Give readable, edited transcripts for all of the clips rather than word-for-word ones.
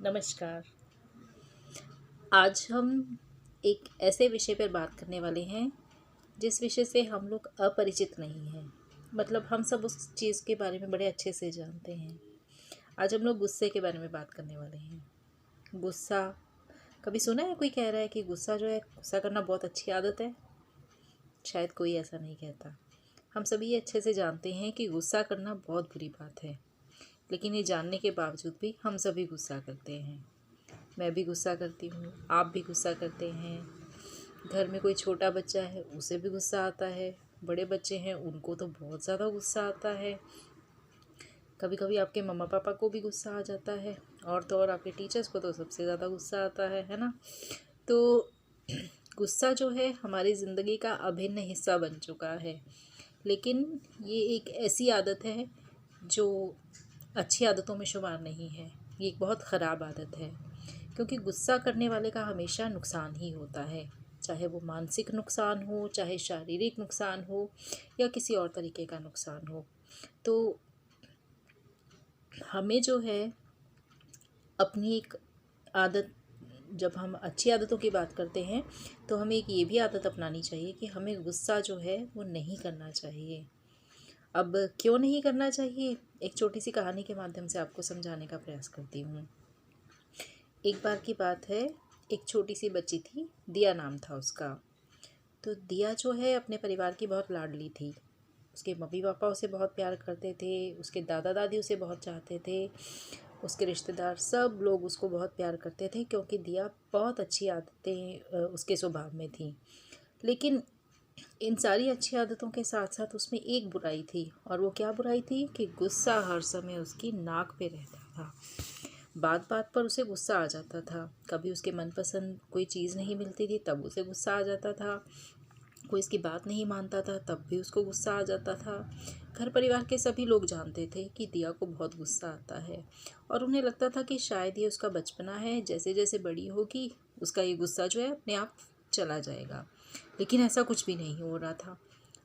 नमस्कार। आज हम एक ऐसे विषय पर बात करने वाले हैं जिस विषय से हम लोग अपरिचित नहीं हैं। मतलब हम सब उस चीज़ के बारे में बड़े अच्छे से जानते हैं। आज हम लोग गुस्से के बारे में बात करने वाले हैं। गुस्सा, कभी सुना है कोई कह रहा है कि गुस्सा जो है, गुस्सा करना बहुत अच्छी आदत है? शायद कोई ऐसा नहीं कहता। हम सभी ये अच्छे से जानते हैं कि गुस्सा करना बहुत बुरी बात है, लेकिन ये जानने के बावजूद भी हम सभी गुस्सा करते हैं। मैं भी गुस्सा करती हूँ, आप भी गुस्सा करते हैं। घर में कोई छोटा बच्चा है, उसे भी गुस्सा आता है। बड़े बच्चे हैं, उनको तो बहुत ज़्यादा गुस्सा आता है। कभी कभी आपके मम्मा पापा को भी गुस्सा आ जाता है, और तो और आपके टीचर्स को तो सबसे ज़्यादा गुस्सा आता है ना। तो गुस्सा जो है हमारी ज़िंदगी का अभिन्न हिस्सा बन चुका है। लेकिन ये एक ऐसी आदत है जो अच्छी आदतों में शुमार नहीं है। ये एक बहुत ख़राब आदत है, क्योंकि गुस्सा करने वाले का हमेशा नुकसान ही होता है। चाहे वो मानसिक नुकसान हो, चाहे शारीरिक नुकसान हो, या किसी और तरीके का नुकसान हो। तो हमें जो है अपनी एक आदत, जब हम अच्छी आदतों की बात करते हैं तो हमें एक ये भी आदत अपनानी चाहिए कि हमें गुस्सा जो है वो नहीं करना चाहिए। अब क्यों नहीं करना चाहिए, एक छोटी सी कहानी के माध्यम से आपको समझाने का प्रयास करती हूँ। एक बार की बात है, एक छोटी सी बच्ची थी, दिया नाम था उसका। तो दिया जो है अपने परिवार की बहुत लाडली थी। उसके मम्मी पापा उसे बहुत प्यार करते थे, उसके दादा दादी उसे बहुत चाहते थे, उसके रिश्तेदार सब लोग उसको बहुत प्यार करते थे, क्योंकि दिया बहुत अच्छी आदतें उसके स्वभाव में थी। लेकिन इन सारी अच्छी आदतों के साथ साथ उसमें एक बुराई थी, और वो क्या बुराई थी कि गुस्सा हर समय उसकी नाक पे रहता था। बात बात पर उसे गुस्सा आ जाता था। कभी उसके मनपसंद कोई चीज़ नहीं मिलती थी तब उसे गुस्सा आ जाता था। कोई इसकी बात नहीं मानता था तब भी उसको गुस्सा आ जाता था। घर परिवार के सभी लोग जानते थे कि दिया को बहुत गुस्सा आता है, और उन्हें लगता था कि शायद ये उसका बचपना है, जैसे जैसे बड़ी होगी उसका ये गुस्सा जो है अपने आप चला जाएगा। लेकिन ऐसा कुछ भी नहीं हो रहा था।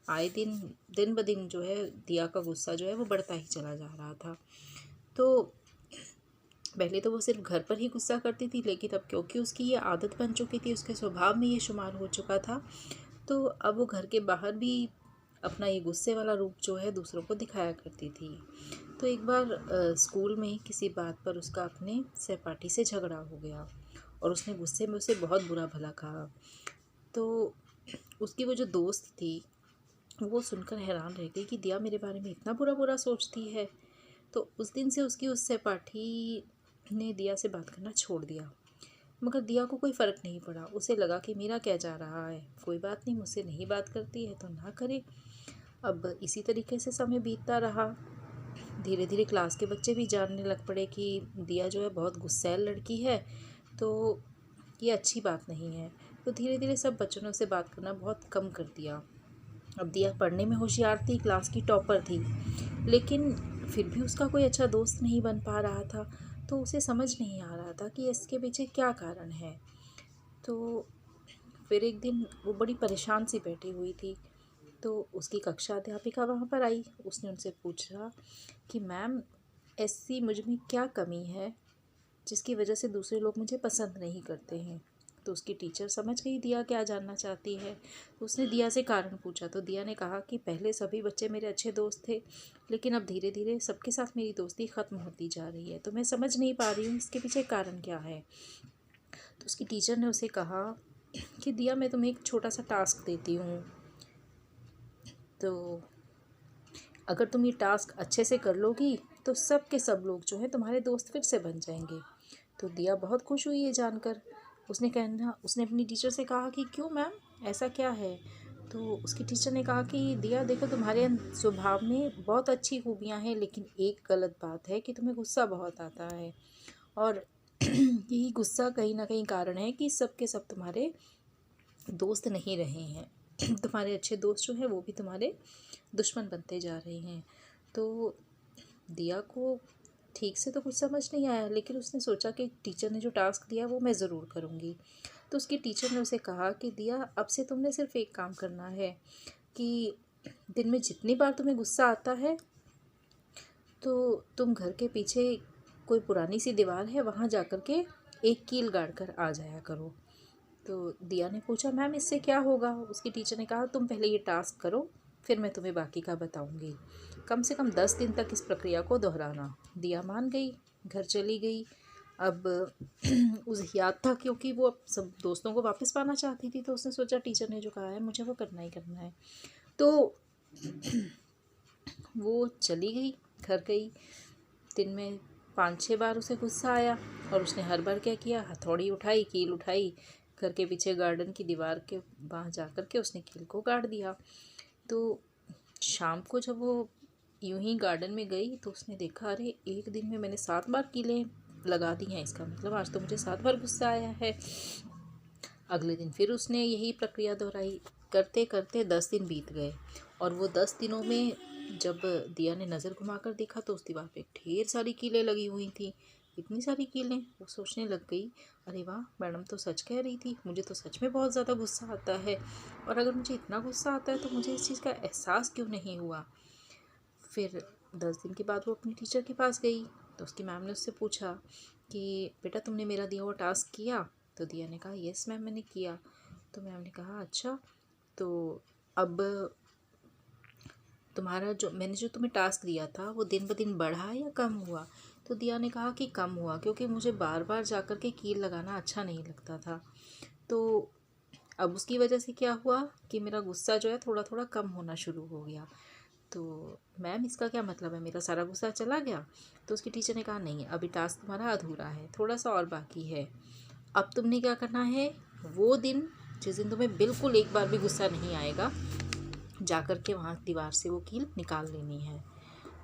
आए दिन, दिन ब दिन जो है दिया का गुस्सा जो है वो बढ़ता ही चला जा रहा था। तो पहले तो वो सिर्फ घर पर ही गुस्सा करती थी, लेकिन अब क्योंकि उसकी ये आदत बन चुकी थी, उसके स्वभाव में ये शुमार हो चुका था, तो अब वो घर के बाहर भी अपना ये गुस्से वाला रूप जो है दूसरों को दिखाया करती थी। तो एक बार स्कूल में किसी बात पर उसका अपने सहपाठी से झगड़ा हो गया, और उसने गुस्से में उसे बहुत बुरा भला कहा। तो उसकी वो जो दोस्त थी वो सुनकर हैरान रह गई कि दिया मेरे बारे में इतना बुरा बुरा सोचती है। तो उस दिन से उसकी उस सहपाठी ने दिया से बात करना छोड़ दिया। मगर दिया को कोई फ़र्क नहीं पड़ा। उसे लगा कि मेरा क्या जा रहा है, कोई बात नहीं, मुझसे नहीं बात करती है तो ना करे। अब इसी तरीके से समय बीतता रहा। धीरे धीरे क्लास के बच्चे भी जानने लग पड़े कि दिया जो है बहुत गुस्सैल लड़की है, तो ये अच्छी बात नहीं है। तो धीरे धीरे सब बच्चों ने उसे बात करना बहुत कम कर दिया। अब दिया पढ़ने में होशियार थी, क्लास की टॉपर थी, लेकिन फिर भी उसका कोई अच्छा दोस्त नहीं बन पा रहा था। तो उसे समझ नहीं आ रहा था कि इसके पीछे क्या कारण है। तो फिर एक दिन वो बड़ी परेशान सी बैठी हुई थी, तो उसकी कक्षा अध्यापिका वहाँ पर आई। उसने उनसे पूछा कि मैम, ऐसी मुझ में क्या कमी है जिसकी वजह से दूसरे लोग मुझे पसंद नहीं करते हैं। तो उसकी टीचर समझ गई दिया क्या जानना चाहती है। तो उसने दिया से कारण पूछा, तो दिया ने कहा कि पहले सभी बच्चे मेरे अच्छे दोस्त थे, लेकिन अब धीरे धीरे सबके साथ मेरी दोस्ती ख़त्म होती जा रही है, तो मैं समझ नहीं पा रही हूँ इसके पीछे कारण क्या है। तो उसकी टीचर ने उसे कहा कि दिया, मैं तुम्हें एक छोटा सा टास्क देती हूँ, तो अगर तुम ये टास्क अच्छे से कर लोगी तो सब के सब लोग जो हैं तुम्हारे दोस्त फिर से बन जाएंगे। तो दिया बहुत खुश हुई ये जानकर। उसने अपनी टीचर से कहा कि क्यों मैम, ऐसा क्या है। तो उसकी टीचर ने कहा कि दिया देखो, तुम्हारे स्वभाव में बहुत अच्छी खूबियाँ हैं, लेकिन एक गलत बात है कि तुम्हें गुस्सा बहुत आता है, और यही गुस्सा कहीं ना कहीं कारण है कि सब के सब तुम्हारे दोस्त नहीं रहे हैं। तुम्हारे अच्छे दोस्त जो हैं वो भी तुम्हारे दुश्मन बनते जा रहे हैं। तो दिया को ठीक से तो कुछ समझ नहीं आया, लेकिन उसने सोचा कि टीचर ने जो टास्क दिया वो मैं ज़रूर करूँगी। तो उसकी टीचर ने उसे कहा कि दिया, अब से तुमने सिर्फ एक काम करना है कि दिन में जितनी बार तुम्हें गुस्सा आता है तो तुम घर के पीछे कोई पुरानी सी दीवार है वहाँ जा कर के एक कील गाड़ कर आ जाया करो। तो दिया ने पूछा मैम इससे क्या होगा? उसकी टीचर ने कहा तुम पहले ये टास्क करो, फिर मैं तुम्हें बाकी का बताऊंगी। कम से कम 10 दिन तक इस प्रक्रिया को दोहराना। दिया मान गई, घर चली गई। अब उस याद था क्योंकि वो अब सब दोस्तों को वापस पाना चाहती थी, तो उसने सोचा टीचर ने जो कहा है मुझे वो करना ही करना है। तो वो चली गई, घर गई। दिन में 5-6 बार उसे गुस्सा आया और उसने हर बार क्या किया, हथौड़ी उठाई, कील उठाई, घर के पीछे गार्डन की दीवार के वहाँ जा कर के उसने कील को गाड़ दिया। तो शाम को जब वो यूं ही गार्डन में गई तो उसने देखा अरे एक दिन में मैंने 7 बार कीलें लगा दी हैं, इसका मतलब आज तो मुझे 7 बार गुस्सा आया है। अगले दिन फिर उसने यही प्रक्रिया दोहराई। करते करते 10 दिन बीत गए और वो 10 दिनों में जब दिया ने नज़र घुमाकर देखा तो उस दीवार पे ढेर सारी कीलें लगी हुई थी। इतनी सारी कीलें, वो सोचने लग गई अरे वाह, मैडम तो सच कह रही थी, मुझे तो सच में बहुत ज़्यादा गुस्सा आता है। और अगर मुझे इतना गुस्सा आता है तो मुझे इस चीज़ का एहसास क्यों नहीं हुआ। फिर 10 दिन के बाद वो अपनी टीचर के पास गई तो उसकी मैम ने उससे पूछा कि बेटा तुमने मेरा दिया हुआ टास्क किया? तो दिया ने कहा यस मैम मैंने किया। तो मैम ने कहा अच्छा, तो अब तुम्हारा जो तुम्हें टास्क दिया था वो दिन ब दिन बढ़ा या कम हुआ? तो दिया ने कहा कि कम हुआ, क्योंकि मुझे बार बार जा कर के कील लगाना अच्छा नहीं लगता था। तो अब उसकी वजह से क्या हुआ कि मेरा गुस्सा जो है थोड़ा थोड़ा कम होना शुरू हो गया। तो मैम इसका क्या मतलब है, मेरा सारा गुस्सा चला गया? तो उसकी टीचर ने कहा नहीं, अभी टास्क तुम्हारा अधूरा है, थोड़ा सा और बाकी है। अब तुमने क्या करना है, वो दिन जिस दिन तुम्हें बिल्कुल एक बार भी गुस्सा नहीं आएगा, जा कर के वहाँ दीवार से वो कील निकाल लेनी है।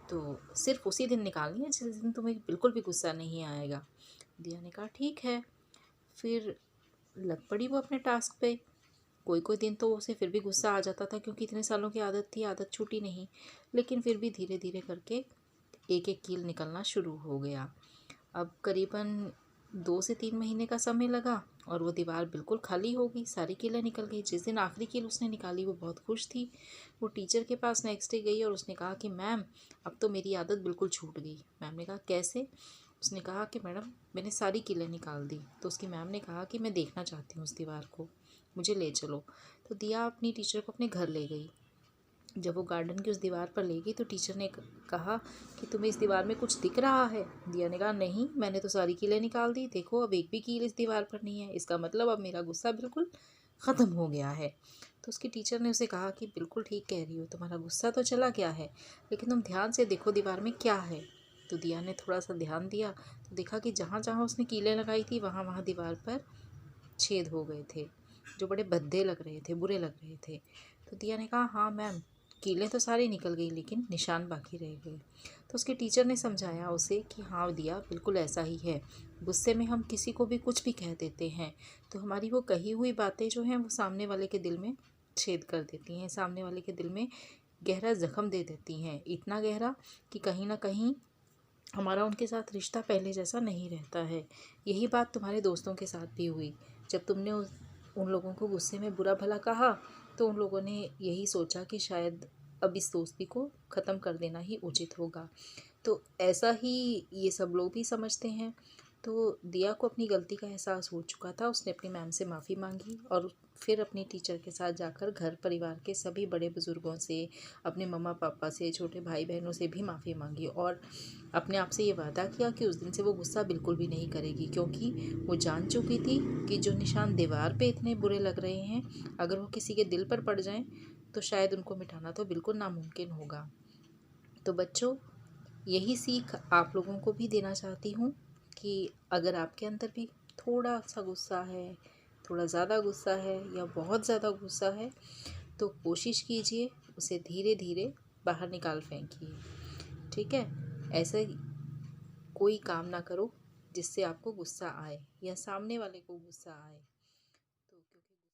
तो सिर्फ उसी दिन निकालनी है जिस दिन तुम्हें बिल्कुल भी गुस्सा नहीं आएगा। दिया ने कहा ठीक है। फिर लग पड़ी वो अपने टास्क पे। कोई कोई दिन तो उसे फिर भी गुस्सा आ जाता था क्योंकि इतने सालों की आदत थी, आदत छूटी नहीं। लेकिन फिर भी धीरे धीरे करके एक एक कील निकलना शुरू हो गया। अब करीबन 2 से 3 महीने का समय लगा और वो दीवार बिल्कुल खाली हो गई, सारी कीलें निकल गई। जिस दिन आखिरी कील उसने निकाली वो बहुत खुश थी। वो टीचर के पास नेक्स्ट डे गई और उसने कहा कि मैम अब तो मेरी आदत बिल्कुल छूट गई। मैम ने कहा कैसे? उसने कहा कि मैडम मैंने सारी कीलें निकाल दी। तो उसकी मैम ने कहा कि मैं देखना चाहती हूँ उस दीवार को, मुझे ले चलो। तो दिया अपनी टीचर को अपने घर ले गई। जब वो गार्डन की उस दीवार पर ले गई तो टीचर ने कहा कि तुम्हें इस दीवार में कुछ दिख रहा है? दिया ने कहा नहीं, मैंने तो सारी कीलें निकाल दी, देखो अब एक भी कील इस दीवार पर नहीं है, इसका मतलब अब मेरा गुस्सा बिल्कुल ख़त्म हो गया है। तो उसकी टीचर ने उसे कहा कि बिल्कुल ठीक कह रही हो, तुम्हारा गुस्सा तो चला गया है, लेकिन तुम ध्यान से देखो दीवार में क्या है। तो दिया ने थोड़ा सा ध्यान दिया तो देखा कि जहाँ जहाँ उसने कीलें लगाई थी वहाँ वहाँ दीवार पर छेद हो गए थे, जो बड़े भद्दे लग रहे थे, बुरे लग रहे थे। तो दिया ने कहा हाँ मैम, कीलें तो सारी निकल गई लेकिन निशान बाकी रह गए। तो उसके टीचर ने समझाया उसे कि हाँ दिया, बिल्कुल ऐसा ही है, गुस्से में हम किसी को भी कुछ भी कह देते हैं तो हमारी वो कही हुई बातें जो हैं वो सामने वाले के दिल में छेद कर देती हैं, सामने वाले के दिल में गहरा ज़ख्म दे देती हैं, इतना गहरा कि कहीं ना कहीं हमारा उनके साथ रिश्ता पहले जैसा नहीं रहता है। यही बात तुम्हारे दोस्तों के साथ भी हुई। जब तुमने उन लोगों को गुस्से में बुरा भला कहा तो उन लोगों ने यही सोचा कि शायद अब इस दोस्ती को ख़त्म कर देना ही उचित होगा। तो ऐसा ही ये सब लोग भी समझते हैं। तो दिया को अपनी गलती का एहसास हो चुका था, उसने अपनी मैम से माफ़ी मांगी और फिर अपनी टीचर के साथ जाकर घर परिवार के सभी बड़े बुज़ुर्गों से, अपने मम्मा पापा से, छोटे भाई बहनों से भी माफ़ी मांगी और अपने आप से ये वादा किया कि उस दिन से वो गुस्सा बिल्कुल भी नहीं करेगी, क्योंकि वो जान चुकी थी कि जो निशान दीवार पे इतने बुरे लग रहे हैं अगर वो किसी के दिल पर पड़ जाएं तो शायद उनको मिटाना तो बिल्कुल नामुमकिन होगा। तो बच्चों, यही सीख आप लोगों को भी देना चाहती हूँ कि अगर आपके अंदर भी थोड़ा सा गुस्सा है, थोड़ा ज़्यादा गुस्सा है या बहुत ज़्यादा गुस्सा है तो कोशिश कीजिए उसे धीरे धीरे बाहर निकाल फेंकिए। ठीक है? ऐसे कोई काम ना करो जिससे आपको गुस्सा आए या सामने वाले को गुस्सा आए।